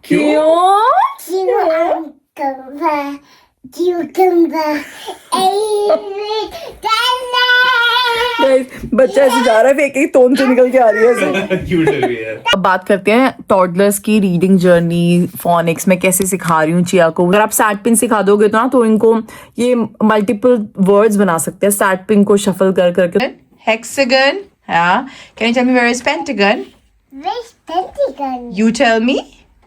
क्यों? बच्चा ऐसे जा रहा है, एक एक टोन से निकल के आ रही है ऐसे। क्यूट लग रही है यार। अब बात करते हैं टॉडलर्स की रीडिंग जर्नी, फोनिक्स में कैसे सिखा रही हूँ चिया को। अगर आप सैट पिन सिखा दोगे तो ना, तो इनको ये मल्टीपल वर्ड्स बना सकते हैं सैट पिन को शफल कर करके। हेक्सागन, हाँ, can you tell me where is pentagon? Where's Pentagon? You tell me.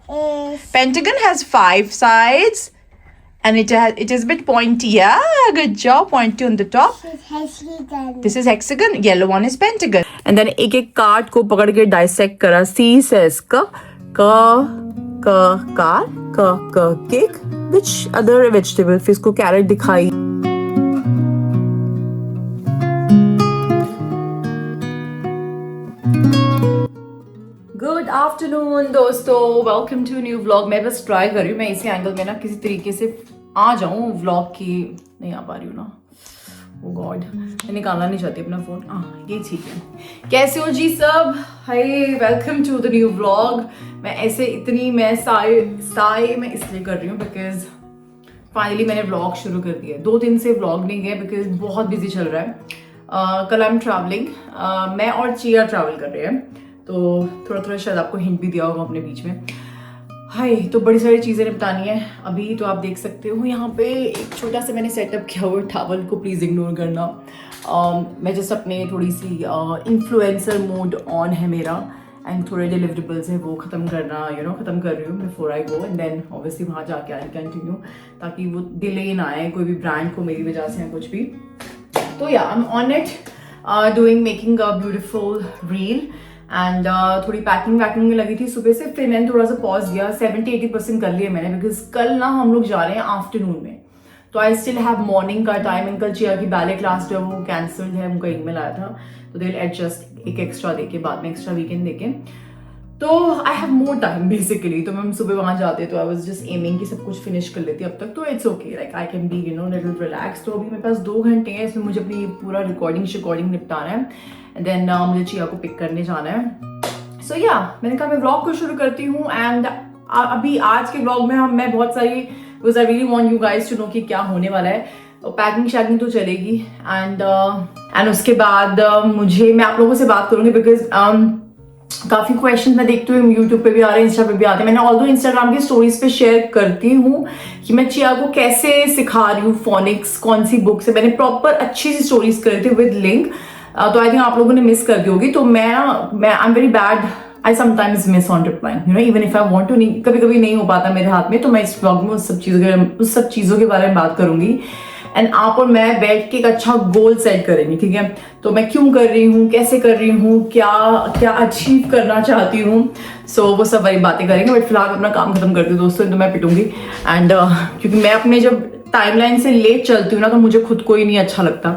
Is Pentagon has 5 sides and it is a bit pointy. Yeah, good job. Pointy on the top. hexagon. This is hexagon. Yellow one is pentagon. And then एक एक card को पकड़ के dissect करा. C says car, cake. Which other vegetable? फिर इसको carat दिखाई. Good afternoon दोस्तों, वेलकम टू न्यू व्लॉग। मैं बस ट्राई कर रही हूँ मैं इसी एंगल में ना किसी तरीके से आ जाऊँ व्लॉग की। नहीं आ पा रही हूँ ना, ओ गॉड, मैं निकालना नहीं चाहती अपना फोन। ये ठीक है। कैसे हो जी सब? Hi, welcome to the new vlog. मैं ऐसे इतनी मैं साए मैं इसलिए कर रही हूँ बिकॉज फाइनली मैंने व्लॉग शुरू कर दिया है। 2 दिन से व्लॉग नहीं गया बिकॉज बहुत बिजी चल रहा है। कल आई एम ट्रैवलिंग, मैं और चिया ट्रैवल कर रहे हैं, तो थोड़ा थोड़ा शायद आपको हिंट भी दिया होगा अपने बीच में। हाय, तो बड़ी सारी चीज़ें निपटानी है अभी। तो आप देख सकते हो यहाँ पे एक छोटा सा मैंने सेटअप किया हुआ, टावल को प्लीज़ इग्नोर करना। मैं जस्ट अपने थोड़ी सी इन्फ्लुएंसर मोड ऑन है मेरा, एंड थोड़े डिलीवरेबल्स है वो ख़त्म करना, ख़त्म कर रही हूँ before I go, and then obviously वहाँ जाके आई कंटिन्यू, ताकि वो डिले ना आए कोई भी ब्रांड को मेरी वजह से या कुछ भी। तो या I M on it, doing making a beautiful reel and थोड़ी पैकिंग में लगी थी सुबह से। फिर मैंने थोड़ा सा पॉज दिया, 70-80% कर लिया मैंने, बिकॉज कल ना हम लोग जा रहे हैं आफ्टरनून में, तो आई स्टिल हैव मॉर्निंग का टाइम। एंड कल चिया की बैले क्लास जो है वो कैंसल्ड है, उनका ईमेल आया था, तो दे विल एडजस्ट एक एक्स्ट्रा देके बाद में, एक्स्ट्रा वीकेंड देके, तो I have more time basically. तो मैं सुबह वहाँ जाते तो आई वाज जस्ट एमिंग कि सब कुछ फिनिश कर लेती अब तक, तो it's okay, like I can be little relax. तो अभी मेरे पास 2 घंटे हैं, इसमें मुझे अपनी पूरा रिकॉर्डिंग निपटाना है, एंड देन मुझे चिया को पिक करने जाना है। सो या मैंने कहा मैं व्लॉग को शुरू करती हूँ। एंड अभी आज के व्लॉग में मैं बहुत सारी, because I really want you guys to know कि क्या होने वाला है। पैकिंग शैकिंग तो चलेगी, एंड उसके बाद मैं आप लोगों से बात करूंगी, बिकॉज काफ़ी क्वेश्चन मैं देखती हूँ यूट्यूब पे भी आ रहे हैं, इंस्टा पे भी आते हैं। मैंने ऑल्दो इंस्टाग्राम की स्टोरीज पे शेयर करती हूँ कि मैं चिया को कैसे सिखा रही हूँ फोनिक्स, कौन सी बुक से। मैंने प्रॉपर अच्छी सी स्टोरीज करी थी विद लिंक, तो आई थिंक आप लोगों ने मिस कर दी होगी। तो मैं I am very bad, I sometimes miss on replying, even if I want to. नहीं, कभी कभी नहीं हो पाता मेरे हाथ में, तो मैं इस ब्लॉग में उस सब चीज़ों के बारे में बात करूंगी। एंड आप और मैं बैठ के एक अच्छा गोल सेट करेंगे, ठीक है? तो मैं क्यों कर रही हूँ, कैसे कर रही हूँ, क्या अचीव करना चाहती हूँ, सो वो सब बड़ी बातें करेंगे। बट फिलहाल अपना काम खत्म करती हूँ दोस्तों, तो मैं पिटूंगी। एंड क्योंकि मैं अपने जब टाइमलाइन से लेट चलती हूँ ना, तो मुझे खुद को ही नहीं अच्छा लगता।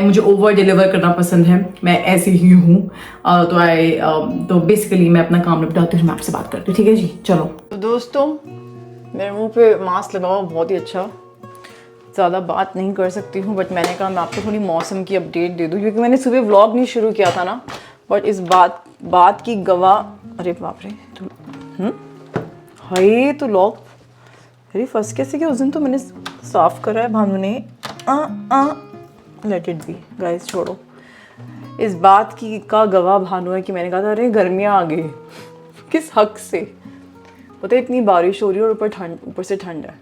मुझे ओवर डिलीवर करना पसंद है, मैं ऐसी ही हूँ। तो बेसिकली मैं अपना काम निपटाती हूँ, मैं आपसे बात करती हूँ, ठीक है जी? चलो। तो दोस्तों, मेरे मुंह पे मास्क लगा हुआ, बहुत ही अच्छा। ज़्यादा बात नहीं कर सकती हूँ, बट मैंने कहा मैं आपको थोड़ी मौसम की अपडेट दे दूँ, क्योंकि मैंने सुबह व्लॉग नहीं शुरू किया था ना, बट इस बात की गवाह। अरे बाप रे, हाय, तो लॉक अरे फंस कैसे गया? उस दिन तो मैंने साफ करा है भानु ने। लेट इट बी गाइस, छोड़ो। इस बात की का गवाह भानु है कि मैंने कहा था अरे गर्मियाँ आ गई। किस हक से? पता है इतनी बारिश हो रही है और ऊपर से ठंड है।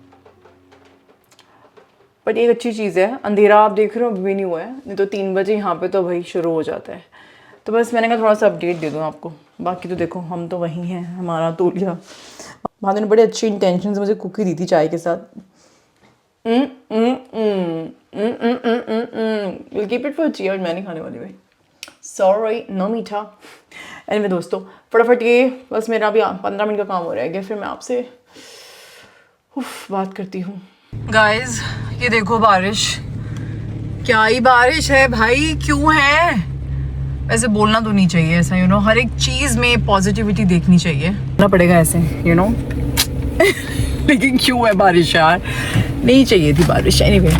बट एक अच्छी चीज़ है, अंधेरा आप देख रहे हो अभी भी नहीं हुआ है, नहीं तो 3 बजे यहाँ पे तो भाई शुरू हो जाता है। तो बस मैंने कहा थोड़ा सा अपडेट दे दूँ आपको। बाकी तो देखो हम तो वहीं हैं, हमारा तोलिया। भानु ने बड़े अच्छी इंटेंशन से मुझे कुकी दी थी चाय के साथ। Will keep it for chia, मैं नहीं खाने वाली भाई, सॉरी, नो मीठा। एनीवे दोस्तों, फटाफट ये बस मेरा अभी 15 मिनट का काम हो रहा है, फिर मैं आपसे बात करती हूँ। गाइज, ये देखो बारिश, क्या ही बारिश है भाई, क्यों है? वैसे बोलना तो नहीं चाहिए ऐसा, हर एक चीज में पॉजिटिविटी देखनी चाहिए ना, पड़ेगा ऐसे, लेकिन क्यों है बारिश यार? नहीं चाहिए थी बारिश। एनीवे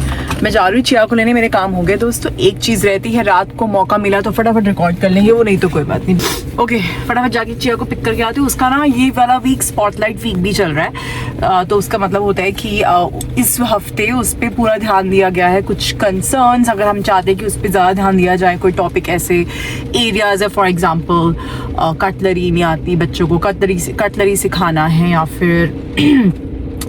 मैं जा रही हूँ चिया को लेने, मेरे काम हो गए दोस्तों। एक चीज़ रहती है, रात को मौका मिला तो फटाफट रिकॉर्ड कर लेंगे, वो नहीं तो कोई बात नहीं। ओके फटाफट जाके चिया को पिक करके आती हूँ। उसका ना ये वाला वीक स्पॉटलाइट वीक भी चल रहा है, तो उसका मतलब होता है कि इस हफ्ते उस पर पूरा ध्यान दिया गया है। कुछ कंसर्न्स अगर हम चाहते हैं कि उस पर ज़्यादा ध्यान दिया जाए, कोई टॉपिक ऐसे एरियाज है, फॉर एग्जाम्पल कटलरी नहीं आती बच्चों को, कटलरी सिखाना है, या फिर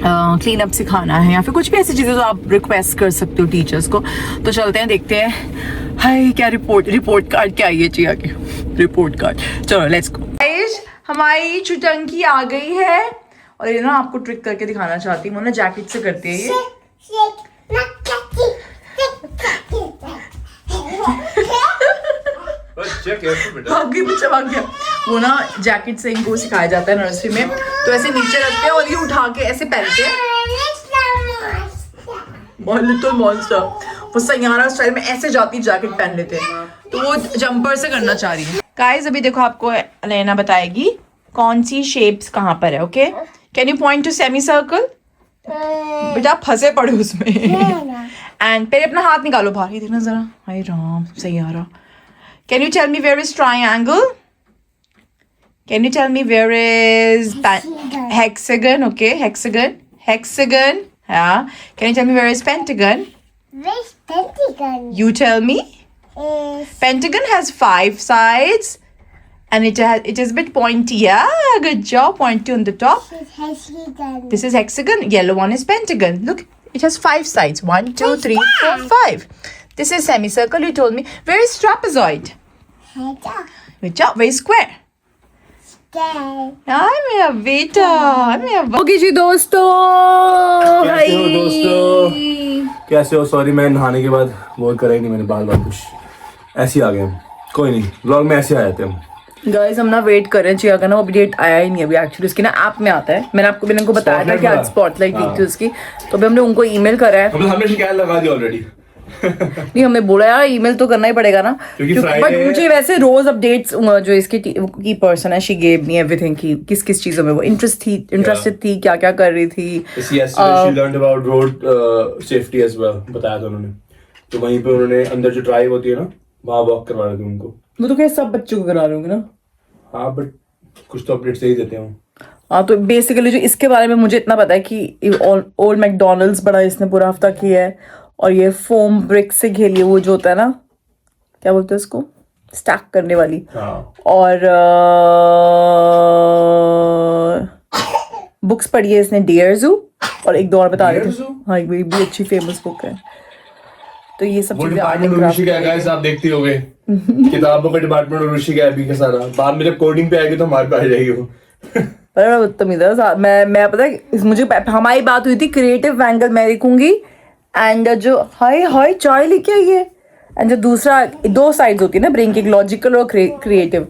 क्लीन अप सिखाना है, या फिर कुछ भी ऐसी चीज़ें जो आप रिक्वेस्ट कर सकते हो टीचर्स को। तो चलते हैं, देखते हैं। हाय क्या रिपोर्ट कार्ड क्या आई है चिया के, रिपोर्ट कार्ड। चलो लेट्स गो। हमारी चुटंकी आ गई है और ये ना आपको ट्रिक करके दिखाना चाहती हूँ। ना जैकेट से करती है ये। भाग गया। वो ना जैकेट से इनको सिखाया जाता है नर्सरी में, तो ऐसे नीचे रखते हैं और ये उठा के ऐसे पहनते हैं। लिटिल मॉन्स्टर, वो सैयारा स्टाइल में ऐसे जाती जैकेट पहन लेते हैं, तो वो जंपर से करना चाह रही है। गाइस अभी देखो आपको लेना बताएगी कौन सी शेप्स कहाँ पर है। Okay can you point two semi circle? बेटा आप फंसे पड़े उसमें। एंड पहले अपना हाथ निकालो बाहर, ये देखना जरा। हाय Ram Saiyaara. Can you tell me where is triangle? Can you tell me where is hexagon? Okay, hexagon. Yeah. Can you tell me where is pentagon? Where's pentagon? You tell me. Pentagon has 5 sides, and it is a bit pointy. Yeah, good job. Pointy on the top. Hexagon. This is hexagon. Yellow one is pentagon. Look, it has 5 sides. 1, 2, 3, 4, 5. This is semicircle. You told me. Where is trapezoid? Good job. Where is square? Hi मेरा बेटा, okay जी दोस्तों। कैसे हो दोस्तों? कैसे हो? Sorry मैं नहाने के बाद वो करा ही नहीं मैंने, बाल कुछ ऐसे ही आ गए हम। कोई नहीं, व्लॉग में ऐसे आ जाते हम। गाइस हम ना वेट कर रहे हैं चिया का ना, अपडेट आया ही नहीं अभी। एक्चुअली उसकी ना ऐप में आता है, मैंने उनको बताया था कि आज स्पॉटलाइट वीक थी उसकी, तो अभी हमने उनको ईमेल करा है। हमने शिकायत लगा दी ऑलरेडी। नहीं हमने बोला यार ईमेल तो करना ही पड़ेगा ना, बट मुझे वैसे रोज अपडेट्स जो इसकी की पर्सन है, शी गेव मी एवरीथिंग कि किस किस चीजों में वो इंटरेस्टेड थी, क्या क्या कर रही थी। She learned about road safety as well, बताया था उन्होंने। तो वहीं पे उन्होंने अंदर जो ड्राइव होती है ना, वहाँ वॉक करवा रहे थे उनको। वो तो क्या सब बच्चों को करा रहे होंगे ना। हाँ बट कुछ तो अपडेट्स ही देते हैं। हाँ तो बेसिकली जो इसके बारे में मुझे इतना पता है कि ओल्ड मैकडोनल्ड्स बड़ा इसने पूरा हफ्ता किया है, और ये फोम ब्रिक से खेली, वो जो होता है ना, क्या बोलते हैं उसको, स्टैक करने वाली। और बुक्स पढ़ी है इसने, डियर जू, और एक दो और बता रहे थे। हाँ एक भी अच्छी फेमस बुक है। तो ये सब चीजें आप देखते होगे किताबों का डिपार्टमेंट ऋषि का अभी का सारा। बाद में जब कोडिंग पे आएगी तो हमारे पे आ जाएगी वो। मैं पता है मुझे हमारी बात हुई थी क्रिएटिव एंगल मैं लिखूंगी, एंड जो हाय चाय लेके आई है, एंड जो दूसरा 2 साइड्स होती है ना ब्रेन की, लॉजिकल और क्रिएटिव।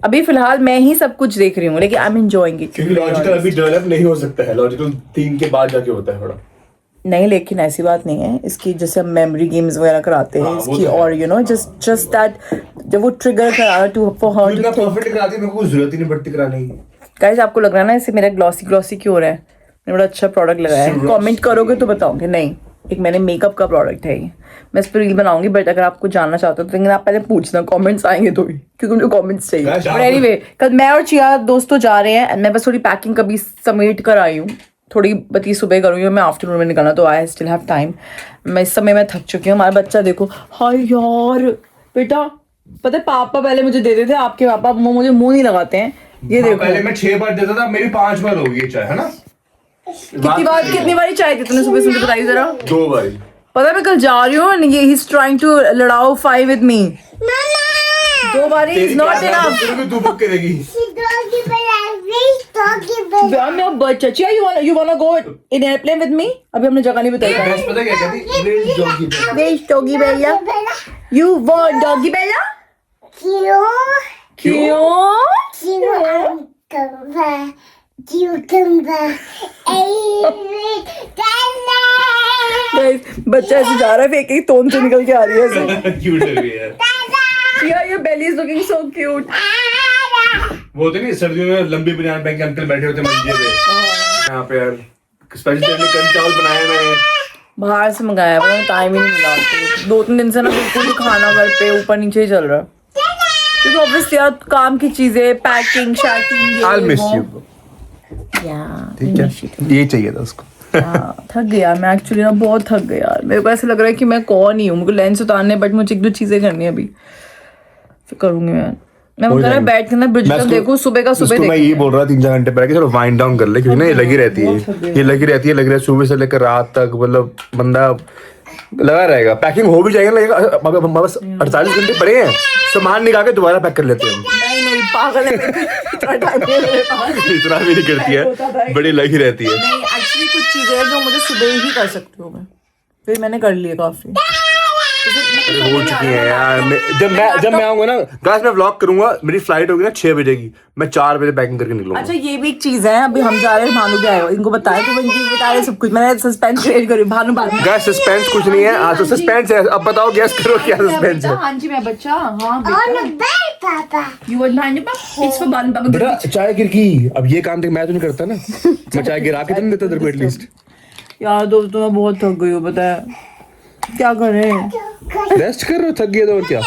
अभी फिलहाल मैं ही सब कुछ देख रही हूँ, लेकिन आई एम एंजॉयिंग इट। क्योंकि लॉजिकल अभी डेवलप नहीं हो सकता है, लॉजिकल 3 के बाद जाके होता है थोड़ा। नहीं लेकिन ऐसी बात नहीं है इसकी, जैसे हम मेमोरी गेम्स वगैरह कराते हैं इसकी, और यू नो जस्ट दैट जब वो ट्रिगर करा to for her to perfect कराती है, मेरे को जरूरत ही नहीं पड़ती कराने की। गाइस आपको लग रहा है ना इसे मेरा ग्लॉसी क्यों हो रहा है? मैंने बड़ा अच्छा प्रोडक्ट लगाया है, कमेंट करोगे तो बताओगे। नहीं एक मैंने मेकअप का प्रोडक्ट है ये, मैं इस पर रील बनाऊंगी, बट अगर आपको जानना चाहते हो तो लेकिन आप पहले पूछना, कमेंट्स आएंगे तो ही, क्योंकि मुझे कमेंट्स चाहिए। बट एनीवे कल मैं और चिया दोस्तों जा रहे हैं, मैं बस थोड़ी पैकिंग कभी समेट कर आई हूँ, थोड़ी बती सुबह करूँगी, मैं आफ्टरनून में निकलना, तो आई स्टिल हैव टाइम। मैं इस समय मैं थक चुकी हूँ। हमारा बच्चा देखो, हाय यार बेटा, पता है पापा पहले मुझे देते थे, आपके पापा मुझे मुंह नहीं लगाते हैं। ये देखो पहले मैं 6 बार देता था, मेरी 5 बार होगी चाय, है ना? कितनी बारी चाय दी तूने सुबह सुबह, बताइए जरा। 2 बार। पता है मैं कल जा रही हूँ, ये ही इज ट्राइंग टू लड़ाओ 5 विद मी। 2 बारी इज नॉट इनफ। तू बुक करेगी। Chachiya, you wanna go in airplane with me? अभी हमने जगह नहीं बताई। पता क्या कहती? Where's doggy Bella? You want doggy Bella? क्यों? बच्चा ऐसे जा रहा है, फेंक के तोन से निकल के आ रही है ऐसे। क्यूट है यार। Yeah, your belly is looking so cute. वो होते नहीं सर्दियों में लंबी बनियान पहन के अंकल बैठे होते मंजे पे यहाँ पे यार। स्पेशली कल चावल बनाए मैंने, बाहर से मंगाया हुआ टाइम ही नहीं मिला। तो 2-3 दिन से ना बिल्कुल ही खाना घर पे ऊपर नीचे ही चल रहा है, क्योंकि ऑब्वियसली यार काम की चीजें, पैकिंग शैकिंग, I'll miss you. ठीक है, ये चाहिए था उसको। थक गया मैं एक्चुअली ना, बहुत थक गया यार। मेरे को ऐसा लग रहा है कि मैं कौन ही हूँ, मुझे लेंस उतारने, बट मुझे 1-2 चीजें करनी है अभी, फिर करूंगी मैं हो कर रहा जाएगा। बैठ के ना ब्रिज तक देखूं, सुबह का सुबह मैं यही बोल रहा 3-4 घंटे पहले कि चलो वाइंड डाउन कर ले, क्योंकि ना ये लगी रहती है, ये लगी रहती है सुबह से लेकर रात तक, मतलब बंदा लगा रहेगा। पैकिंग हो भी जाएगा, लगेगा बस 48 घंटे पड़े हैं, सामान निकाल के दोबारा पैक कर लेते हैं हम। नहीं पागल है, इतना टाइम नहीं है मेरे पास। इतना भी नहीं करती है, बड़ी लगी रहती है। नहीं एक्चुअली कुछ चीजें हैं जो मुझे सुबह ही कर सकती हूँ मैं, फिर मैंने कर लिया काफी। अरे हो चुकी है यार। जब मैं आऊंगा ना गाइस, मैं व्लॉग करूंगा, मेरी फ्लाइट होगी ना 6 बजे की, मैं 4 बजे पैकिंग करके निकलूंगा। अच्छा ये भी एक चीज है, अभी हम जा रहे हैं, भानु भी आएगा, इनको बताया तो इनकी बता रहे सब कुछ, मैंने सस्पेंस क्रिएट करी। भानु गाइस सस्पेंस कुछ नहीं है, आज तो सस्पेंस है। अब बताओ गैस करो क्या सस्पेंस है। हाँ जी मैं बच्चा, हाँ On the bed, Papa. You want Bhanu पापा, इट्स फॉर भानु पापा। बेटा चाय गिर गई, अब ये काम मैं तो नहीं करता ना, मैं चाय गिरा के तो नहीं देता तेरे को एटलीस्ट। यार दोस्तों मैं बहुत थक गई हूँ, पता है क्या करें, रेस्ट कर रहे हो, थक गए तो और क्या।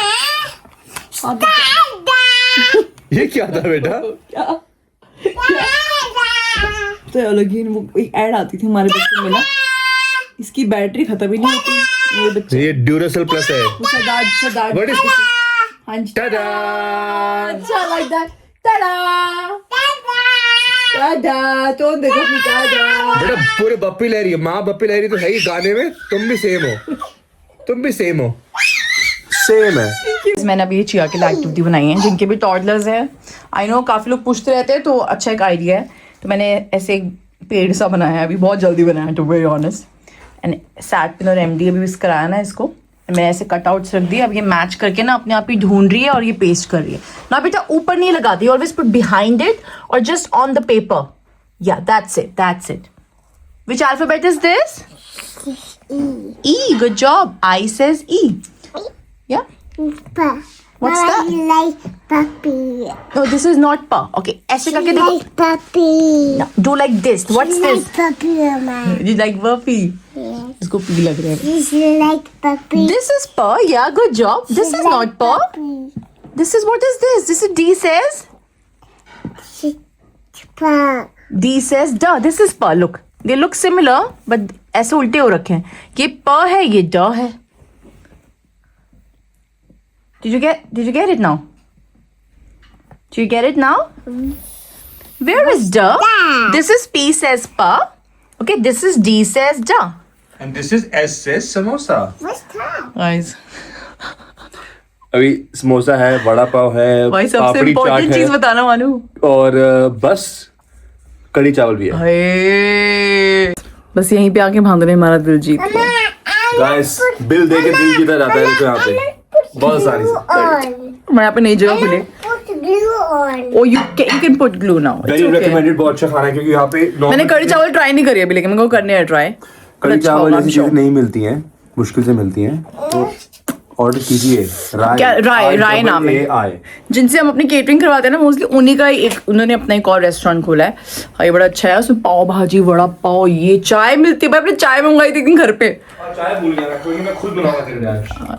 ये क्या था बेटा? तो अलग ही वो एक ऐड आती थी हमारे बच्चों में ना, इसकी बैटरी खत्म ही नहीं होती, ये बच्चे ये ड्यूरासेल प्लस है। सदार्थ What is- हाँ जी, टाटा। अच्छा लाइक दैट, टाडा टाडा, तो देखो फिर टाडा। बेटा पूरे बप्पी लहरी है, माँ बप्पी लहरी तो है ही गाने में, तुम भी सेम हो, सेम है। मैंने अभी ये चिया के लिए एक्टिविटी बनाई है, जिनके भी टॉडलर्स हैं। आई नो काफी लोग पूछते रहते हैं, तो अच्छा एक आइडिया है, तो मैंने ऐसे एक पेड़ सा बनाया है, अभी बहुत जल्दी बनाया है टू बी ऑनेस्ट। एंड सैट पिन और एमडी अभी मिस कराया ना इसको, मैंने ऐसे कटआउट्स रख दिए, अब ये मैच करके ना अपने आप ही ढूंढ रही है और ये पेस्ट कर रही है ना। बेटा ऊपर नहीं लगाती, ऑलवेज पुट बिहाइंड इट और जस्ट ऑन द पेपर। या that's it. Which alphabet is this? E. Good job. I says E. Yeah. Pa. What's Mama, that? you like puppy. No, this is not pa. Okay. ऐसे करके You देखो. like puppy. No, do like this. What's You this? like puppy, Mama. You like Buffy? Yes. इसको P लग रहा है. You like puppy. This is pa. Yeah, good job. This is not pa. Puppy. This is what is this? This is D says. Pa. D says da. This is pa. Look. They look similar, but ऐसे उल्टे हो रखे हैं. ये pa है, ये da है. Did you get it now? Do you get it now? Where is da? This is P says pa. Okay, this is D says da. And this is S says samosa. What's that? Guys, अभी समोसा है, वड़ा पाव है, भाई सबसे पापड़ी चाट important चीज है बताना मानू. और बस कड़ी चावल भी है। हाय. बस यहीं पे आके भांगने हमारा दिल जीत गया. गाइस बिल दे के दिल जीता जाता है, देखो यहाँ पे बहुत सारी On. हमारे यहाँ पे नई जगह खुले. Put glue on. Oh, you can put glue now. It's very okay. Recommended, बहुत अच्छा खाना है, क्योंकि यहाँ पे मैंने कड़ी चावल ट्राई नहीं करी अभी, लेकिन मेरे को करने हैं ट्राई. कड़ी चावल जैसी चीजें नहीं मिलती हैं, मुश्किल से मिलती हैं, तो ऑर्डर कीजिए। क्या राय नाम है. आए जिनसे हम अपनी केटरिंग करवाते हैं ना, मोस्टली उन्हीं का एक, उन्होंने अपना एक और रेस्टोरेंट खोला है. हाँ ये बड़ा अच्छा है, उसमें पाव भाजी, वड़ा पाव, ये चाय मिलती है. भाई अपने चाय मंगवाई थी एक दिन घर पे. चाय भूल गया मैं, कोई नहीं, मैं खुद बनाऊंगा तेरे लिए आज।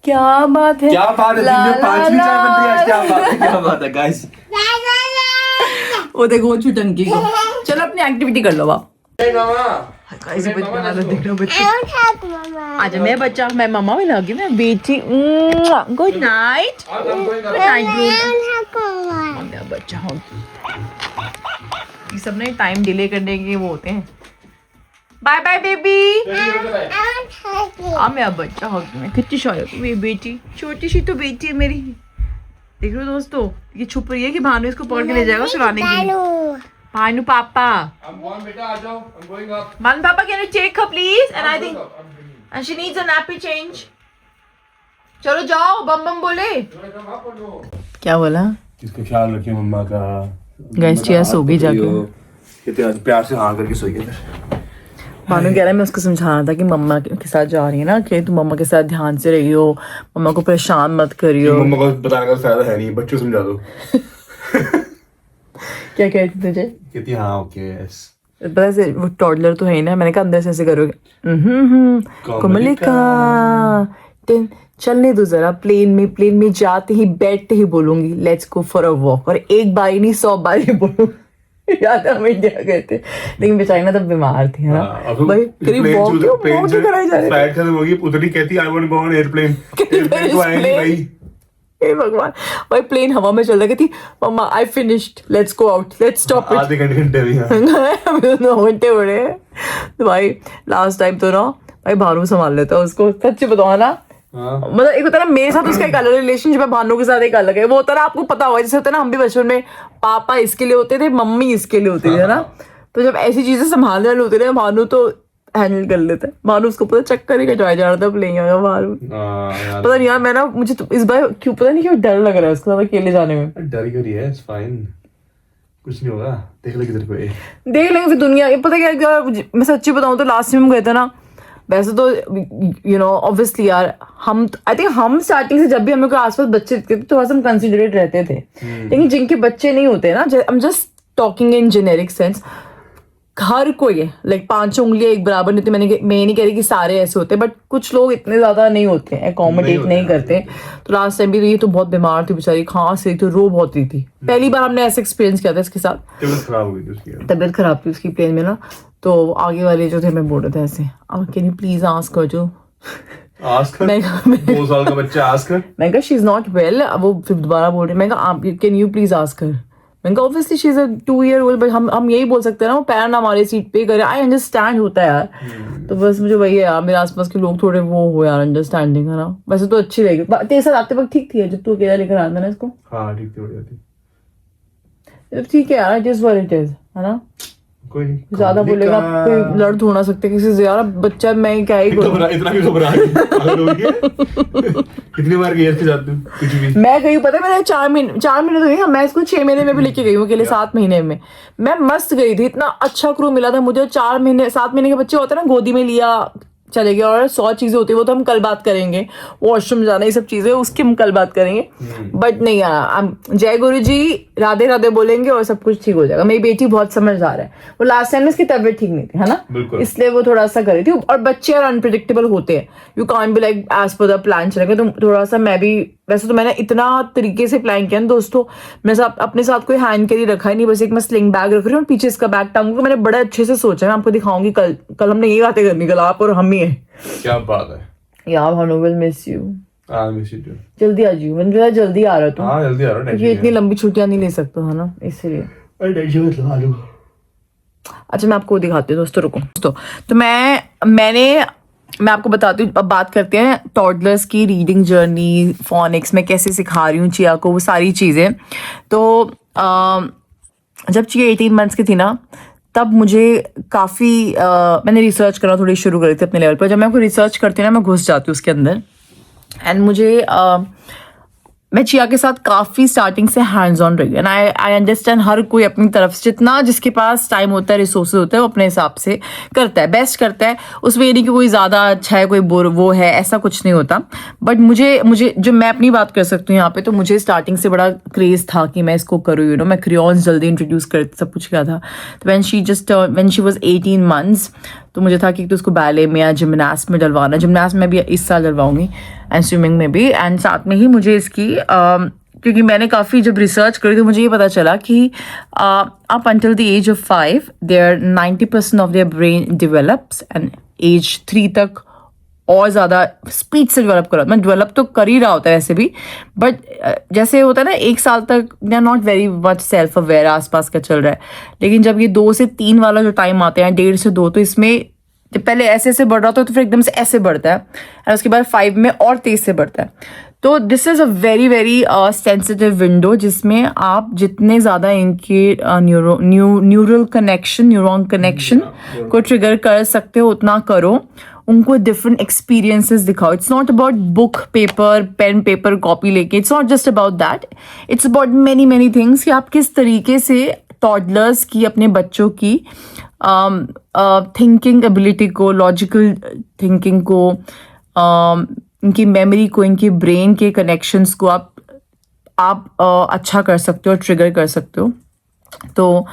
क्या बात है, क्या बात है, दिन में 5वीं चाय बन रही है आज, क्या बात है, क्या बात है गाइस। वो देखो वो छुटंकी को. चलो अपनी एक्टिविटी कर लो आप. मामा Guys, ये बच्चे हालत देख रहे हो बच्चे. I don't have Mama. आजा मैं बच्चा, मैं मम्मा में लगी, मैं बेटी. Good night. Good night. I don't have Mama. मेरा बच्चा हो. ये सब ना टाइम डिले करने के वो होते हैं. Bye bye baby. I don't have it. हाँ मेरा बच्चा हो गया. मैं कितनी शायद मेरी बेटी, छोटी सी तो बेटी है मेरी. देख रहे हो दोस्तों, ये छुप रही है कि भानु इसको पकड़ के ले जाएगा सुलाने के लिए. Banu. भानु पापा. बेटा आ जाओ, I'm going up। भानु पापा can you take her please? And I think and she needs a nappy change. चलो जाओ, बम बम बोले. क्या बोला? इसका ख्याल रखिए मम्मा का। Guys, चिया सो गई जाके. कितने प्यार से हाँ करके सोइए फिर। भानु कह रहा है मैं उसको समझा रहा था कि मम्मा के साथ जा रही है ना, कि तुम मम्मा के साथ ध्यान से रही हो, मम्मा को परेशान मत करियो. मम्मा को बताने का फायदा है नहीं, बच्चों को समझा दो। क्या कहती तुझे? कहती हाँ ओके यस। बस वो टॉडलर तो है ही ना, मैंने कहा अंदर से ऐसे करोगे कोमलिका चलने दो जरा, प्लेन में जाते ही बैठते ही बोलूंगी let's go for a walk, और एक बार ही नहीं 100 बार ही बोलूंगी। याद है हम इंडिया गए थे, लेकिन बेचारी ना तब बीमार थी, है ना भाई, करीब वॉक ही कराई जा रही थी। फ्लाइट खत्म होगी, उतनी कहती I want to go on airplane, airplane को आया नहीं भाई। हे भगवान, भाई प्लेन हवा में चल रही थी, मम्मा I finished, let's go out, let's stop it. आधे घंटे भी घंटे हो रहे हैं। तो भाई लास्ट टाइम तो ना भाई भानु संभाल लेता है उसको, सच्ची बताओ ना। मतलब एक होता है ना मेरे साथ उसका एक अलग रिलेशनशिप है, भानु के साथ एक अलग है। वो होता है ना, आपको पता होगा, जैसे होता है ना हम भी बचपन में पापा इसके लिए होते थे, मम्मी इसके लिए होती थी, है ना। तो जब ऐसी चीजें संभालने वाले होते थे, भानु तो हैंडल कर लेता है। भानु उसको पता चक्कर ही कटवाया जा रहा था प्लेइंग में। भानु पता नहीं यार, मैं ना मुझे तो इस बार क्यों पता नहीं क्यों डर लग रहा है उसको अकेले जाने में। डर क्यों रही है, इट्स फाइन, कुछ नहीं होगा, देख लेंगे तेरे को, देख लेंगे फिर दुनिया। ये पता क्या, मैं सच्ची बताऊं तो लास्ट टाइम गए थे ना, वैसे तो ऑब्वियसली यार हम, आई थिंक हम स्टार्टिंग से जब भी हमें कोई आसपास बच्चे दिखते थे थोड़ा सा हम कंसिडरेट रहते थे, लेकिन जिनके बच्चे नहीं होते ना, I am just talking in generic sense, हर कोई है लाइक 5 उंगलियां एक बराबर नहीं होती। मैं नहीं कह रही कि सारे ऐसे होते, बट कुछ लोग इतने ज्यादा नहीं होते, एकोमोडेट नहीं करते। तो लास्ट टाइम भी ये तो बहुत बीमार थी बेचारी, खांस रही थी, रो बहुत रही थी। पहली बार हमने ऐसा एक्सपीरियंस किया था इसके साथ, तबीयत खराब हो गई थी उसकी, तबीयत खराब थी उसकी प्लेन में ना। तो आगे वाले जो थे मैं बोल रहे थे ऐसे, कैन यू प्लीज आस्क कर, जो आस्क 2 साल का बच्चा आस्क कर, मैं कहा शी इज नॉट वेल, वो फिर दोबारा बोल रही, मैं कहा कैन यू प्लीज आस्क कर। मैंने कहा obviously she is a 2 year old, but हम यही बोल सकते हैं ना, वो पैर ना हमारे सीट पे करे, आई अंडरस्टैंड होता है यार। तो बस मुझे वही है यार, मेरे आसपास के लोग थोड़े वो हो यार, अंडरस्टैंडिंग, है ना। वैसे तो अच्छी रहेगी, तेरे साथ आते वक्त ठीक थी जब तू अकेला लेकर आता ना इसको। हाँ ठीक थी, बढ़िया थी, ठीक है यार, it is what it is, है ना। कोई नहीं, ज्यादा बोलेगा कोई लड़ थोड़ा ना सकते किसी से यार, बच्चा मैं क्या ही करूं। इतना भी घबरा कितनी बार गई इसके साथ तू, कुछ भी। मैं गई, पता है मैंने 4 महीने तो गई, मैं इसको 6 महीने में भी लेके गई हूँ अकेले, 7 महीने में मैं मस्त गई थी। इतना अच्छा क्रू मिला था मुझे, 7 महीने के बच्चे होते हैं ना, गोदी में लिया चले गए, और 100 चीजें होती है, वो तो हम कल बात करेंगे, वॉशरूम जाना, ये सब चीजें उसकी हम कल बात करेंगे। बट नहीं यार, जय गुरु जी राधे राधे बोलेंगे और सब कुछ ठीक हो जाएगा। मेरी बेटी बहुत समझदार है, वो लास्ट टाइम इसकी तबीयत ठीक नहीं थी, है ना, इसलिए वो थोड़ा सा कर रही थी। और बच्चे यार अनप्रिडिक्टेबल होते हैं, you can't be like as per the plan चलेगा। तो थोड़ा सा मैं भी, वैसे तो मैंने इतना तरीके से प्लान किया ना दोस्तों, मैं अपने साथ कोई हैंड कैरी रखा ही नहीं, बस एक मैं स्लिंग बैग रख रही हूँ और पीछे इसका बैग टांगूंगा। मैंने बड़े अच्छे से सोचा, मैं आपको दिखाऊंगी कल हमने ये बातें करनी, कल आप और हम ही है। क्या बात है यार Bhanu will miss you, I miss you too. जल्दी आ जाइयो, मैं जल्दी आ रहा हाँ जल्दी आ रहा हूँ, क्योंकि इतनी लंबी छुट्टियां नहीं ले सकता था ना, इसलिए। अरे टेंशन मत ला लो। अच्छा मैं आपको दिखाती हूँ दोस्तों, रुको दोस्तों। तो मैं आपको बताती हूँ, अब बात करते हैं टॉडलर्स की रीडिंग जर्नी, फोनिक्स में कैसे सिखा रही हूँ चिया को, वो सारी चीज़ें। तो जब चिया 18 months की थी ना, तब मुझे काफ़ी मैंने रिसर्च करना थोड़ी शुरू करी थी अपने लेवल पर। जब मैं कोई रिसर्च करती हूँ ना, मैं घुस जाती हूँ उसके अंदर, एंड मुझे मैं चिया के साथ काफ़ी स्टार्टिंग से हैंड्स ऑन रही है, एंड आई अंडरस्टैंड हर कोई अपनी तरफ से जितना जिसके पास टाइम होता है, रिसोर्सेज होता है, वो अपने हिसाब से करता है, बेस्ट करता है। उसमें ये नहीं कि कोई ज़्यादा अच्छा है, कोई वो है, ऐसा कुछ नहीं होता। बट मुझे जो मैं अपनी बात कर सकती हूँ यहाँ पे, तो मुझे स्टार्टिंग से बड़ा क्रेज़ था कि मैं इसको करूँ, मैं क्रेयॉन्स जल्दी इंट्रोड्यूस कर, सब कुछ किया था। तो व्हेन शी वॉज 18 months, तो मुझे था कि तो उसको बैले में या जिमनास्ट में डलवाना। जिमनास्ट में भी इस साल डलवाऊंगी, एंड स्विमिंग में भी, एंड साथ में ही मुझे इसकी क्योंकि मैंने काफ़ी जब रिसर्च करी तो मुझे ये पता चला कि up until the age of 5 there 90% of their brain develops, and age 3 तक और ज़्यादा स्पीड से डेवलप करा। मैं डेवलप तो कर ही रहा होता है वैसे भी, बट जैसे होता है ना 1 साल तक they are not very much self aware, आसपास का चल रहा है। लेकिन जब ये 2 से 3 वाला जो टाइम आते हैं, 1.5 से 2, तो इसमें जब पहले ऐसे ऐसे बढ़ रहा था तो फिर एकदम से ऐसे बढ़ता है, और उसके बाद 5 में और तेज से बढ़ता है। तो this is a very very sensitive window, जिसमें आप जितने ज़्यादा इनके न्यूरल कनेक्शन, न्यूरॉन कनेक्शन को ट्रिगर कर सकते हो उतना करो, उनको डिफरेंट एक्सपीरियंसेस दिखाओ। It's not about book paper, pen paper copy लेके, it's not just about that, it's about many things कि आप किस तरीके से टॉडलर्स की, अपने बच्चों की थिंकिंग एबिलिटी को, लॉजिकल थिंकिंग को, इनकी मेमोरी को, इनकी ब्रेन के कनेक्शंस को आप अच्छा कर सकते हो, ट्रिगर कर सकते हो। तो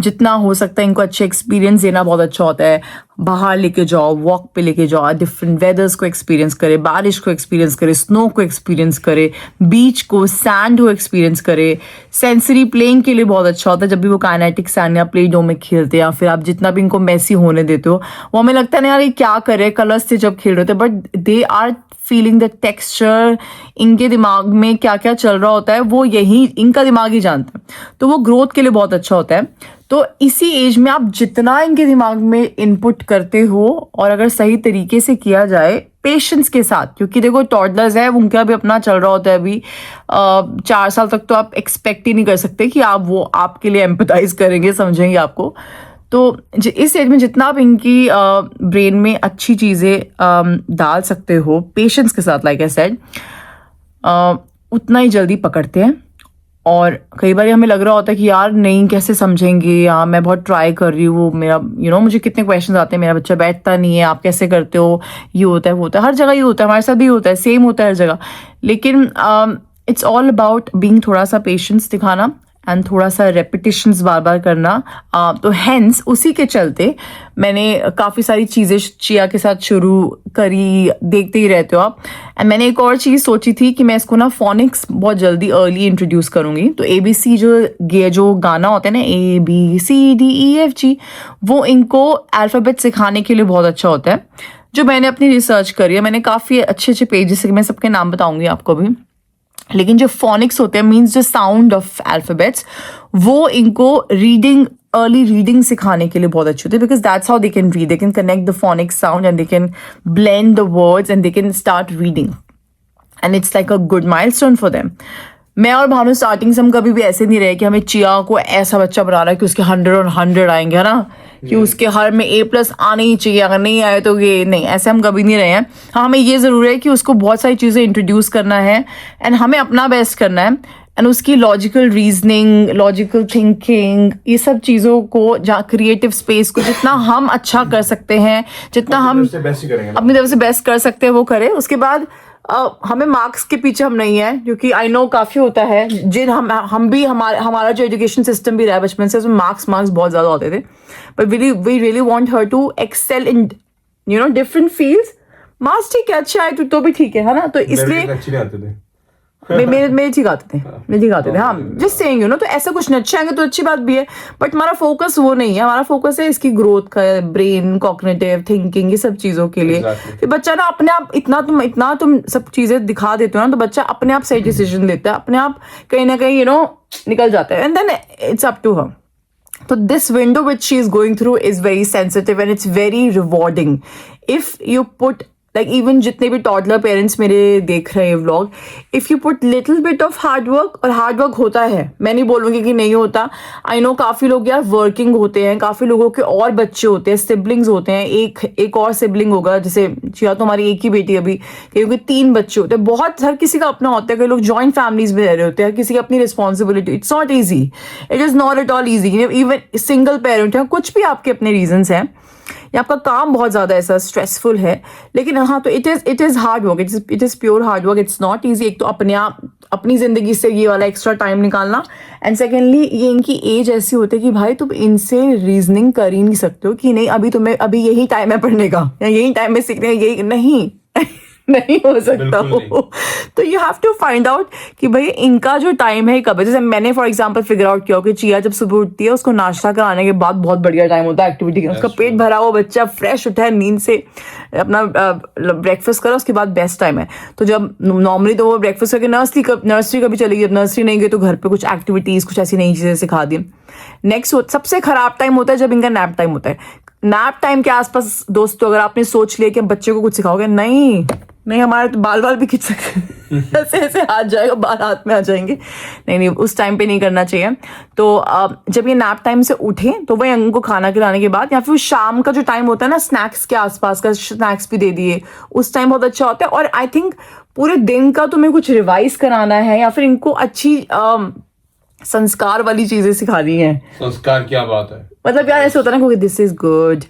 जितना हो सकता है इनको अच्छे एक्सपीरियंस देना बहुत अच्छा होता है। बाहर लेके जाओ, वॉक पे लेके जाओ, डिफरेंट वेदर्स को एक्सपीरियंस करे, बारिश को एक्सपीरियंस करे, स्नो को एक्सपीरियंस करे, बीच को, सैंड को एक्सपीरियंस करे। सेंसरी प्लेइंग के लिए बहुत अच्छा होता है जब भी वो काइनेटिक सैंड या प्ले डो में खेलते हैं, या फिर आप जितना भी इनको मैसी होने देते हो, वो हमें लगता है ना यार ये क्या कर रहे हैं कलर्स से जब खेल रहे होते हैं, but they are feeling the texture. इनके दिमाग में क्या क्या चल रहा होता है वो यही इनका दिमाग ही जानता है, तो वो ग्रोथ के लिए बहुत अच्छा होता है। तो इसी एज में आप जितना इनके दिमाग में इनपुट करते हो, और अगर सही तरीके से किया जाए पेशेंस के साथ, क्योंकि देखो टॉडलर्स है, उनका भी अपना चल रहा होता है अभी 4 साल तक, तो आप एक्सपेक्ट ही नहीं कर सकते कि आप वो आपके लिए एम्पथाइज करेंगे, समझेंगे आपको। तो इस एज में जितना आप इनकी ब्रेन में अच्छी चीज़ें डाल सकते हो पेशेंस के साथ, लाइक आई सेड, उतना ही जल्दी पकड़ते हैं। और कई बार हमें लग रहा होता है कि यार नहीं कैसे समझेंगे, या मैं बहुत ट्राई कर रही हूँ, मेरा मुझे कितने क्वेश्चन आते हैं, मेरा बच्चा बैठता नहीं है, आप कैसे करते हो, ये होता है वो होता है, हर जगह ये होता है, हमारे साथ भी होता है, सेम होता है हर जगह। लेकिन इट्स ऑल अबाउट बीइंग थोड़ा सा पेशेंस दिखाना एंड थोड़ा सा रेपिटेशंस बार बार करना। तो हेंस उसी के चलते मैंने काफ़ी सारी चीज़ें चिया के साथ शुरू करी, देखते ही रहते हो आप। एंड मैंने एक और चीज़ सोची थी कि मैं इसको ना फोनिक्स बहुत जल्दी अर्ली इंट्रोड्यूस करूँगी। तो ABC जो गाना होता है ना, ABCDEFG, वो इनको अल्फ़ाबेट सिखाने के लिए बहुत अच्छा होता है। जो मैंने अपनी रिसर्च करी है, मैंने काफ़ी अच्छे अच्छे पेजेस, मैं सबके नाम बताऊँगी आपको भी, लेकिन जो फोनिक्स होते हैं means the sound of alphabets, वो इनको रीडिंग, अर्ली रीडिंग सिखाने के लिए बहुत अच्छे होते हैं, because that's how they can read, they can connect the phoenix sound and they can blend the words and they can start reading, and it's like a good milestone for them. मैं और Bhanu starting से हम कभी भी ऐसे नहीं रहे कि हमें चिया को ऐसा बच्चा बना रहा है कि उसके 100 और 100 आएंगे, है ना, कि उसके हर में A+ आने ही चाहिए, अगर नहीं आए तो ये नहीं, ऐसे हम कभी नहीं रहे हैं। हाँ, हमें ये ज़रूर है कि उसको बहुत सारी चीज़ें इंट्रोड्यूस करना है एंड हमें अपना बेस्ट करना है, एंड उसकी लॉजिकल रीजनिंग, लॉजिकल थिंकिंग, ये सब चीज़ों को, जहाँ क्रिएटिव स्पेस को जितना हम अच्छा कर सकते हैं, जितना हम अपनी तरफ से बेस्ट कर सकते हैं वो करें। उसके बाद हमें मार्क्स के पीछे हम नहीं है, क्योंकि आई नो काफ़ी होता है, हम भी हमारा जो एजुकेशन सिस्टम भी रहा है बचपन से, उसमें मार्क्स बहुत ज़्यादा होते थे, but we really want her to excel in different fields. Marks ठीक है, अच्छे आए तो भी ठीक है ना, तो इसलिए अच्छे नहीं आते थे। मेरे ठीक आते थे, हाँ, जस्ट सेइंग तो ऐसा कुछ नहीं, अच्छे आएंगे तो अच्छी बात भी है, बट हमारा फोकस वो नहीं है। हमारा फोकस है इसकी ग्रोथ का, ब्रेन, कॉग्निटिव थिंकिंग, ये सब चीजों के लिए। फिर बच्चा ना अपने आप इतना तुम सब चीजें दिखा देते हो ना, तो बच्चा अपने आप सही डिसीजन लेता है, अपने आप कहीं ना कहीं निकल जाता है, and then it's up to her. So this window which she is going through is very sensitive and it's very rewarding. If you put, like even जितने भी toddler parents मेरे देख रहे हैं vlog, if you put little bit of hard work, और hard work होता है, मैं नहीं बोलूँगी कि नहीं होता। I know काफ़ी लोग यार वर्किंग होते हैं, काफ़ी लोगों के और बच्चे होते हैं, सिबलिंग्स होते हैं, एक और सिबलिंग होगा, जैसे चिया तो हमारी एक ही बेटी अभी, क्योंकि 3 बच्चे होते हैं, बहुत हर किसी का अपना होता है, कई लोग जॉइंट फैमिलीज में रह रहे होते हैं, हर किसी की अपनी responsibility, it's not easy, it is not at all easy. Even single parent है, कुछ भी आपके अपने रीजंस हैं, या आपका काम बहुत ज़्यादा ऐसा स्ट्रेसफुल है, लेकिन हाँ, तो it is hard work, it is pure hard work, it's not easy. एक तो अपनी ज़िंदगी से ये वाला एक्स्ट्रा टाइम निकालना, एंड सेकेंडली ये इनकी एज ऐसी होती है कि भाई तुम इनसे रीजनिंग कर ही नहीं सकते हो कि नहीं अभी यही टाइम है पढ़ने का, या यही टाइम है सीखने का, यही नहीं नहीं हो सकता वो। तो you have to find out कि भाई इनका जो टाइम है कब है। जैसे मैंने फॉर एग्जांपल फिगर आउट किया कि चिया जब सुबह उठती है, उसको नाश्ता कराने के बाद बहुत बढ़िया टाइम होता है एक्टिविटी का, उसका पेट भरा हुआ बच्चा फ्रेश उठा है नींद से, अपना ब्रेकफास्ट करा, उसके बाद बेस्ट टाइम है। तो जब नॉर्मली तो वो ब्रेकफास्ट करके नर्सरी कभी चली गई, जब नर्सरी नहीं गई तो घर पे कुछ एक्टिविटीज, कुछ ऐसी नई चीजें सिखा दी। नेक्स्ट सबसे खराब टाइम होता है जब इनका नैप टाइम होता है। नैप टाइम के आसपास दोस्तों अगर आपने सोच लिया कि हम बच्चे को कुछ सिखाओगे, नहीं हमारे तो बाल भी खींच सकते ऐसे ऐसे हाथ जाएगा, बाल हाथ में आ जाएंगे, नहीं उस टाइम पे नहीं करना चाहिए। तो जब ये नैप टाइम से उठे तो वही उनको खाना खिलाने के बाद, या फिर शाम का जो टाइम होता है ना, स्नैक्स के आसपास का स्नैक्स भी दे दिए, उस टाइम बहुत अच्छा होता है। और आई थिंक पूरे दिन का तुम्हें कुछ रिवाइज कराना है, या फिर इनको अच्छी संस्कार वाली चीजें सिखानी है। संस्कार क्या बात है, मतलब यार ऐसे होता है ना, दिस इज गुड,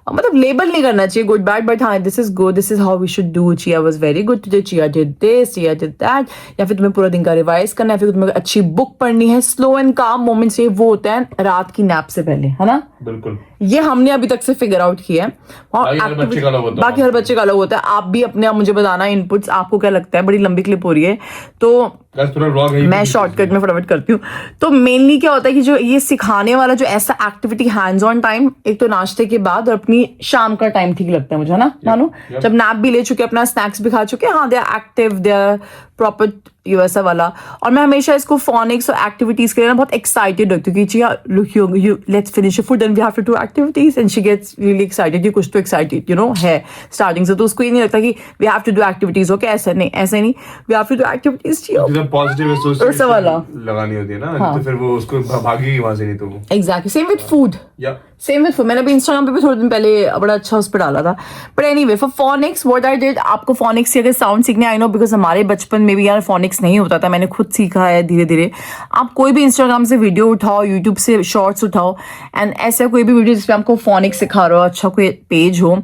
मतलब लेबल नहीं करना चाहिए गुड बैड, बट हाँ this is good, this is how we should do, Chia was very good today, Chia did this, Chia did that, या फिर तुम्हें पूरा दिन का रिवाइज करना है, फिर तुम्हें अच्छी बुक पढ़नी है, स्लो एंड काम मोमेंट्स ये वो होते हैं रात की नैप से पहले, है ना? बिल्कुल, ये हमने अभी तक से फिगर आउट किया है। बाकी हर बच्चे का अलग होता है। बाकी हर बच्चे का अलग होता है। आप भी अपने आप मुझे बताना इनपुट्स, आपको क्या लगता है? बड़ी लंबी क्लिप हो रही है तो मैं शॉर्टकट में फटाफट करती हूँ। तो मेनली क्या होता है कि जो ये सिखाने वाला जो ऐसा एक्टिविटी हैंड्स ऑन टाइम, एक तो नाश्ते के बाद और अपनी शाम का टाइम ठीक लगता है मुझे, है ना मानो? जब नैप भी ले चुके, अपना स्नैक्स भी खा चुके, हाँ they are active, they are proper, ये वैसा वाला। और मैं हमेशा इसको फोनिक्स और एक्टिविटीज के लिए ना बहुत एक्साइटेड रखती हूँ कि Chia look you let's finish food and we have to do activities, and she gets really excited, कुछ तो एक्साइटेड यू नो है स्टार्टिंग से, तो उसको ये नहीं लगता कि we have to do activities. Okay, ऐसा नहीं, we have to do activities. Chia positive ऐसा वाला लगानी होती है ना, तो फिर वो उसको भागेगी वहां से, नहीं तो एग्जैक्टली सेम विद फूड, या सेम विद फूड। मैंने अभी इंस्टाग्राम पे भी थोड़े दिन पहले बड़ा अच्छा उस पर डाला था। But anyway for phoenix what I did, आपको फोनिक्स की अगर साउंड सीखने, आई नो बिकॉज हमारे बचपन में भी यार फोनिक्स नहीं होता था, मैंने खुद सीखा है धीरे धीरे। आप कोई भी इंस्टाग्राम से वीडियो उठाओ, यूट्यूब से शॉर्ट्स उठाओ, एंड ऐसा कोई भी वीडियो जिसमें आपको फोनिक्स सिखा रहा हो, अच्छा कोई पेज हो,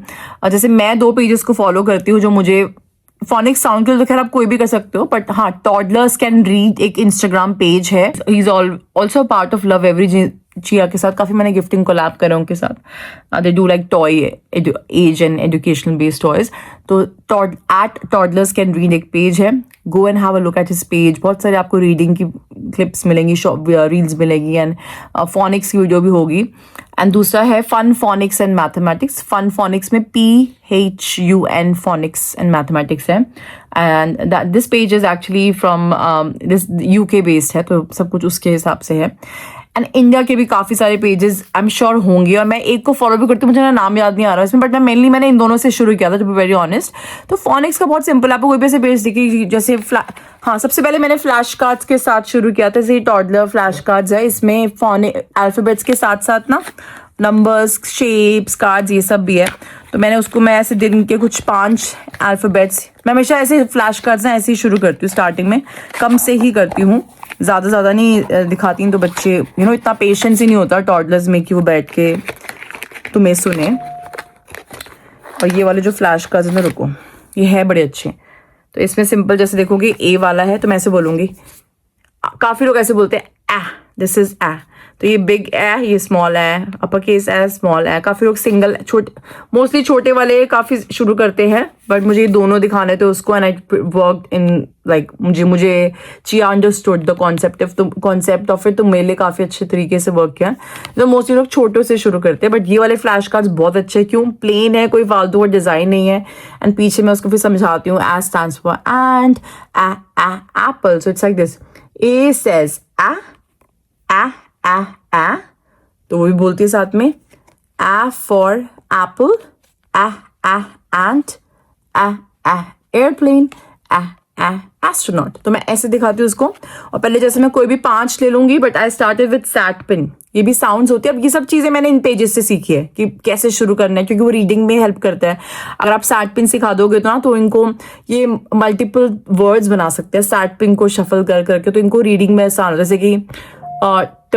जैसे मैं 2 पेजेस को फॉलो करती हूँ जो मुझे फोनिक्स साउंड के लिए, तो खैर आप कोई भी कर सकते हो, बट हाँ टॉडलर्स कैन रीड एक इंस्टाग्राम पेज है, he is also part of love every Chia के साथ, काफी मैंने गिफ्टिंग कोलैब करे उनके साथ, they do like toy age and educational based toys. तो एट टॉडलर्स कैन रीड एक पेज है, go and have a look at his page, बहुत सारे आपको रीडिंग की क्लिप्स मिलेंगी, रील्स मिलेगी, एंड फोनिक्स की वीडियो भी होगी। एंड दूसरा है fun phonics and mathematics, fun phonics में PHUN फोनिक्स एंड मैथमेटिक्स है, and this page is actually from this UK based है, तो सब कुछ उसके हिसाब से है। एंड इंडिया के भी काफ़ी सारे पेजेस आई एम श्योर होंगे, और मैं एक को फॉलो भी करती हूँ, मुझे ना नाम याद नहीं आ रहा इसमें, बट मैंने इन दोनों से शुरू किया था, टू बी वेरी ऑनेस्ट। तो फोनिक्स का बहुत सिंपल, आपको कोई भी ऐसे पेज दिखी, जैसे हाँ सबसे पहले मैंने फ्लैश कार्ड्स के साथ शुरू किया था, जैसे टॉडलर फ्लैश कार्ड्स है, इसमें अल्फाबेट्स के साथ साथ ना नंबर्स, शेप्स, कार्ड्स ये सब भी है। तो मैं ऐसे दिन के कुछ 5 अल्फाबेट्स, मैं हमेशा ऐसे फ्लैश कार्ड्स ना ऐसे ही शुरू करती हूँ, स्टार्टिंग में कम से ही करती हूँ, ज़्यादा नहीं दिखाती हूँ, तो बच्चे यू नो इतना पेशेंस ही नहीं होता टॉडलर्स में कि वो बैठ के तुम्हें सुने। और ये वाले जो फ्लैश कार्ड्स हैं ना, रुको, ये है बड़े अच्छे। तो इसमें सिंपल जैसे देखोगे A वाला है, तो मैं ऐसे बोलूँगी, काफ़ी लोग ऐसे बोलते हैं दिस इज तो ये बिग ये स्मॉल अपर केस स्मॉल काफ़ी लोग सिंगल मोस्टली छोटे वाले काफ़ी शुरू करते हैं, बट मुझे ये दोनों दिखाने थे उसको, and I work in like मुझे चिया understood the concept of it, तो मेरे लिए काफ़ी अच्छे तरीके से वर्क किया। तो मोस्टली लोग छोटों से शुरू करते हैं, बट ये वाले फ्लैश कार्ड्स बहुत अच्छे हैं, क्यों? प्लेन है, कोई फालतू का डिज़ाइन नहीं है, एंड पीछे मैं उसको फिर समझाती हूँ, A stands for and apple, so it's like this, A says a, तो वो भी बोलती है साथ में, A for apple, ant, airplane, astronaut। तो मैं ऐसे दिखाती हूँ उसको, और पहले जैसे मैं कोई भी 5 ले लूंगी, but I started with sat pin, ये भी साउंड्स होती है। अब ये सब चीज़ें मैंने इन पेजेस से सीखी है कि कैसे शुरू करना है, क्योंकि वो रीडिंग में हेल्प करता है। अगर आप सैट पिन सिखा दोगे तो ना, तो इनको ये मल्टीपल वर्ड्स बना सकते हैं सैट पिन को शफल कर करके, तो इनको रीडिंग में आसान होता है। जैसे कि ट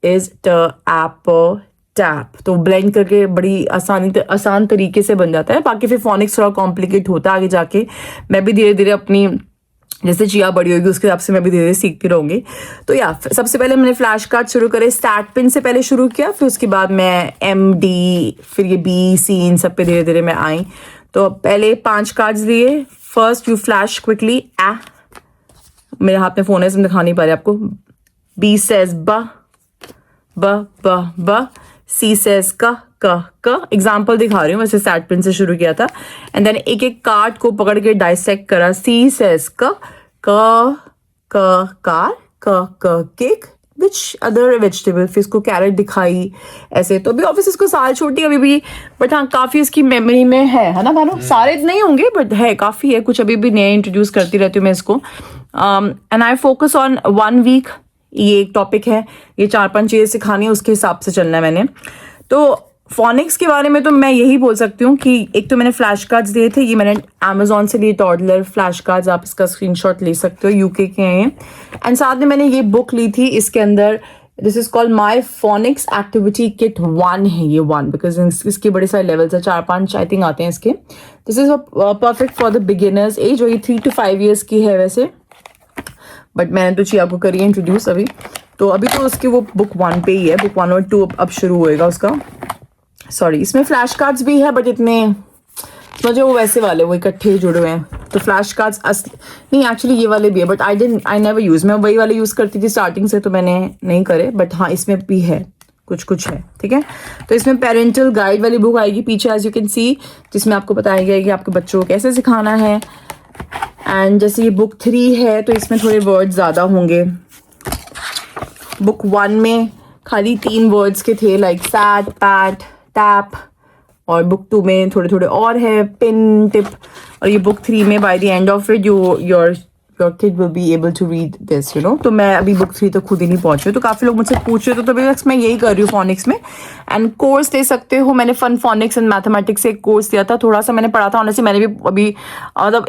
इज apple टैप, तो ब्लेंड करके बड़ी आसान तरीके से बन जाता है। बाकी फिर फोनिक्स थोड़ा कॉम्प्लिकेट होता है आगे जाके, मैं भी धीरे धीरे अपनी जैसे चिया बड़ी होगी उसके हिसाब से मैं भी धीरे धीरे सीखती रहूंगी। तो या सबसे पहले मैंने फ्लैश कार्ड शुरू करे, स्टार्ट पिन से पहले शुरू किया, फिर उसके बाद मैं MD, फिर ये B, C, इन सब पे धीरे धीरे मैं आई। तो पहले 5 कार्ड्स लिए, फर्स्ट यू फ्लैश क्विकली मेरे हाथ में फोन है, इसमें दिखा नहीं पा रहे आपको। B says ब, C says क, एग्जाम्पल दिखा रही हूँ, वैसे सैट पिन से शुरू किया था, एंड देन एक एक कार्ड को पकड़ के डाइसेक्ट करा। C says car, cake, which other vegetable, फिर इसको कैरेट दिखाई ऐसे। तो अभी ऑफिस इसको साल छोटी अभी भी, बट हाँ काफ़ी इसकी मेमोरी में है ना भानु? सारे नहीं होंगे बट है, काफ़ी है, कुछ अभी भी नए इंट्रोड्यूस करती रहती हूँ मैं इसको। And I focus on 1 week, ये एक टॉपिक है, ये 4-5 चीज़ें सिखानी है, उसके हिसाब से चलना है मैंने। तो फोनिक्स के बारे में तो मैं यही बोल सकती हूँ कि एक तो मैंने फ्लैश कार्ड्स दिए थे, ये मैंने अमेजोन से लिए टॉडलर फ्लैश कार्ड्स, आप इसका स्क्रीनशॉट ले सकते हो, UK के हैं। एंड साथ में मैंने ये बुक ली थी, इसके अंदर this is called my phoenix activity kit 1 है ये 1, बिकॉज इसके बड़े सारे लेवल्स है, 4-5 आई थिंक आते हैं इसके. This is perfect for the beginners age, और ये 3 to 5 years की है वैसे, बट मैंने तो चिया को करी है इंट्रोड्यूस अभी. तो अभी तो उसकी वो बुक 1 पे ही है, बुक 1 और 2 अब शुरू होएगा उसका. सॉरी, इसमें फ्लैश कार्ड्स भी है, बट इतने मुझे वो वैसे वाले वो इकट्ठे जुड़े हुए हैं. तो फ्लैश कार्ड्स असली नहीं, एक्चुअली ये वाले भी है, बट आई नेवर यूज. मैं वही वाले यूज करती थी स्टार्टिंग से, तो मैंने नहीं करे. बट हाँ, इसमें भी है कुछ है, ठीक है. तो इसमें पेरेंटल गाइड वाली बुक आएगी पीछे, एज यू कैन सी, जिसमें आपको बताया गया है कि आपके बच्चों को कैसे सिखाना है. एंड जैसे ये बुक 3 है, तो इसमें थोड़े वर्ड ज़्यादा होंगे. बुक 1 में खाली 3 वर्ड्स के थे, लाइक सैट, पैट, टैप. और बुक 2 में थोड़े थोड़े और है, पिन, टिप. और ये बुक 3 में by the end of it your kid will be able to read this, you know. तो मैं अभी बुक 3 तक खुद ही नहीं पहुंची. तो काफ़ी लोग मुझसे पूछ रहे, तो तभी मैं यही कर रही हूँ फोनिक्स में. एंड कोर्स ले सकते हो. मैंने फन फोनिक्स एंड मैथमेटिक्स से एक कोर्स लिया था, थोड़ा सा मैंने पढ़ा था. ऑनेस्टली मैंने भी अभी मतलब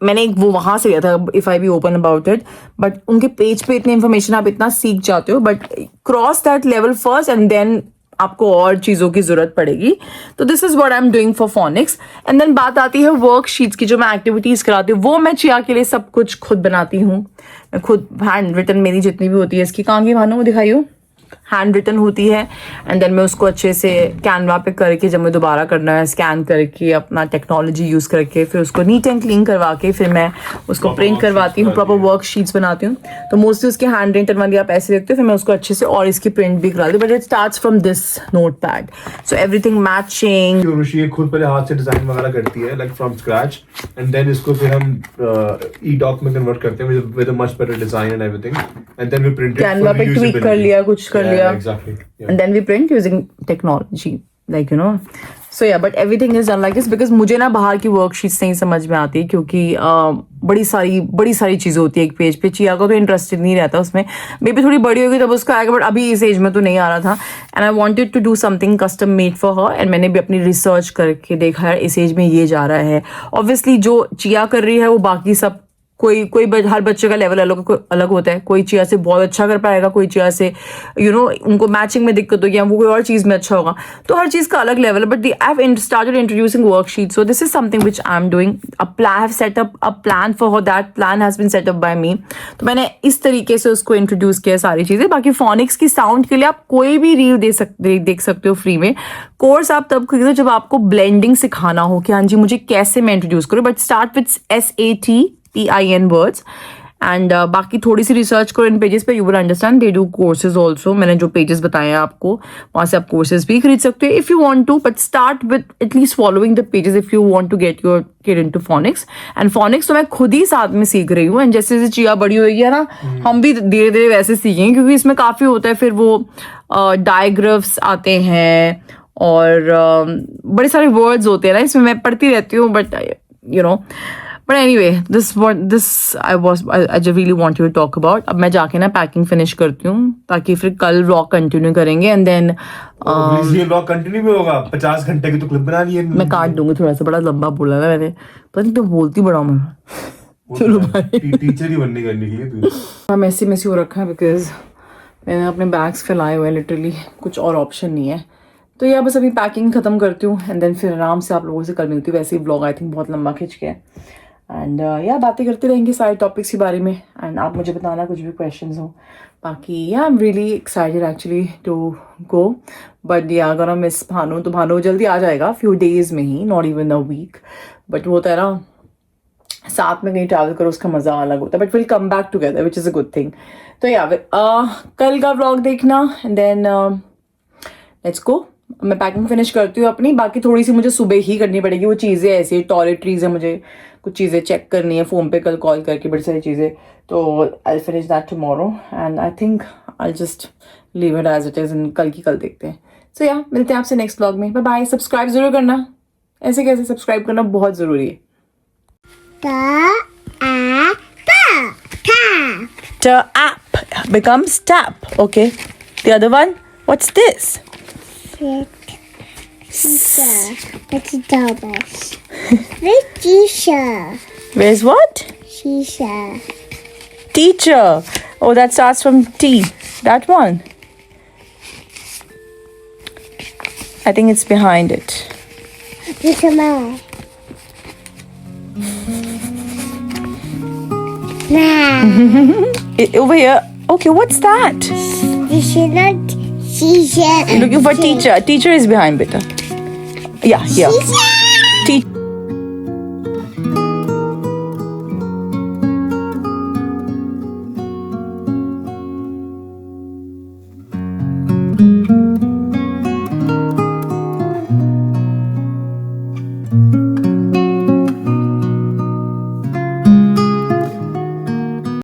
मैंने एक वो वहाँ से लिया था, if I be open about it. But उनके पेज पे इतनी इन्फॉर्मेशन, आप इतना सीख जाते हो. But cross that level first and then आपको और चीज़ों की ज़रूरत पड़ेगी. तो this is what I am doing for phonics. And then बात आती है वर्कशीट्स की, जो मैं एक्टिविटीज़ कराती हूँ, वो मैं चिया के लिए सब कुछ खुद बनाती हूँ. मैं खुद हैंड रिटन मेरी जितनी भी होती है, इसकी कहाँ की भानु दिखाइयो, हैंड रिटन होती है. एंड देन मैं उसको अच्छे से कैनवा पे करके, जब मैं दोबारा करना है, स्कैन करके अपना टेक्नोलॉजी यूज़ करके, फिर उसको नीट एंड क्लीन करवा के, फिर मैं उसको प्रिंट करवाती हूँ, प्रॉपर वर्कशीट्स बनाती हूँ. तो मोस्टली उसके हैंड रिटन वाली आप ऐसे देखते हो, फिर मैं उसको अच्छे से और इसकी प्रिंट भी करा दी. But it starts from this notepad, so everything matching. Rishi खुद पहले हाथ से डिजाइन वगैरह करती है, like from scratch, and then इसको फिर हम ई-डॉक में कन्वर्ट करते हैं with a much better design and everything, and then we print it. Canva पे ट्वीक कर लिया, कुछ कर लिया. Exactly. Yeah. And then we print using technology, like, you know. So yeah, but everything is done like this because मुझे ना बाहर की वर्कशीट्स नहीं समझ में आती, क्योंकि बड़ी सारी चीज़ें होती है एक पेज पे. चिया को तो इंटरेस्टेड नहीं रहता उसमें. मे बी थोड़ी बड़ी होगी तब उसका आएगा, बट अभी इस एज में तो नहीं आ रहा था. And I wanted to do something custom made for her. And मैंने भी अपनी रिसर्च करके देखा है इस एज में ये जा रहा है. ऑब्वियसली जो चिया कर रही है वो बाकी सब हर बच्चे का लेवल अलग होता है. कोई चिया से बहुत अच्छा कर पाएगा, कोई चिया से उनको मैचिंग में दिक्कत होगी, या वो कोई और चीज़ में अच्छा होगा. तो हर चीज़ का अलग लेवल है. But I have started introducing worksheet, so this is something which I am doing. I have set up a plan for that. Plan has been set up by me. तो मैंने इस तरीके से उसको इंट्रोड्यूस किया सारी चीज़ें. बाकी फोनिक्स की साउंड के लिए आप कोई भी रील देख सकते हो फ्री में. कोर्स आप तब खरीदो जब आपको ब्लेंडिंग सिखाना हो कि हाँ जी मुझे कैसे मैं इंट्रोड्यूस करूँ. But start with SATPIN words. And बाकी थोड़ी सी रिसर्च करो इन पेजेस पे, you will understand. They do courses also. मैंने जो पेजेस बताए हैं आपको, वहाँ से आप कोर्सेज भी खरीद सकते हो if you want to. But start with at least following the pages if you want to get your kid into phonics. And phonics तो मैं खुद ही साथ में सीख रही हूँ. एंड जैसे जैसे चिया बड़ी होगी है ना, हम भी धीरे धीरे वैसे सीखेंगे, क्योंकि इसमें काफ़ी होता है. फिर वो डायग्राफ्स आते हैं और बड़े सारे वर्ड्स होते हैं ना इसमें. मैं पढ़ती रहती हूँ, but you know. But anyway, this I just really want you to talk about. अब मैं जाके ना पैकिंग फिनिश करती हूँ, ताकि फिर कल व्लॉग कंटिन्यू करेंगे. एंड देन ये व्लॉग कंटिन्यू भी होगा. 50 घंटे की तो क्लिप बना ली है. मैं काट दूंगी थोड़ा सा, बड़ा लंबा बोला ना मैंने. पता नहीं तो बोलती बड़ा मैं. चलो भाई, टीचर ही बनने करने के लिए तू मैसी हो रखा है, बिकॉज मैंने अपने बैग्स फैलाए हुए हैं लिटरली. कुछ और ऑप्शन नहीं है. तो यार बस अभी पैकिंग खत्म करती हूँ, एंड देन फिर आराम से आप लोगों से कल मिलती हूँ. वैसे ही व्लॉग आई थिंक बहुत लंबा खिंच गया. एंड यार बातें करते रहेंगे सारे टॉपिक्स के बारे में. एंड आप मुझे बताना कुछ भी क्वेश्चंस हो. बाकी yeah I am really excited actually to go. But yeah अगर हम मिस भानु, तो भानु जल्दी आ जाएगा, फ्यू डेज में ही, not even a week. But वो होता है ना, साथ में कहीं ट्रैवल करो उसका मज़ा अलग होता है. But will come back together which is a good thing. तो या कल का व्लॉग देखना. And then let's go. मैं पैकिंग फिनिश करती हूँ अपनी. बाकी थोड़ी सी मुझे सुबह ही करनी पड़ेगी वो चीज़ें, ऐसी टॉयलेटरीज है, मुझे कुछ चीज़ें चेक करनी है फ़ोन पे कल कॉल करके, बड़ी सारी चीज़ें. तो I finish that tomorrow. And I think I just leave it as it is. कल की कल देखते हैं. सो या मिलते हैं आपसे नेक्स्ट व्लॉग में. Bye bye. सब्सक्राइब ज़रूर करना. ऐसे कैसे सब्सक्राइब करना बहुत ज़रूरी है. The app becomes tap. Okay. The other one, what's this? Teacher. Where's what? Teacher. Teacher. Oh, that starts from T. That one. I think it's behind it. This is mine. Nah. Over here. Okay, what's that? This is not. She said. Looking for teacher. Teacher is behind, beta. Yeah, here. She said.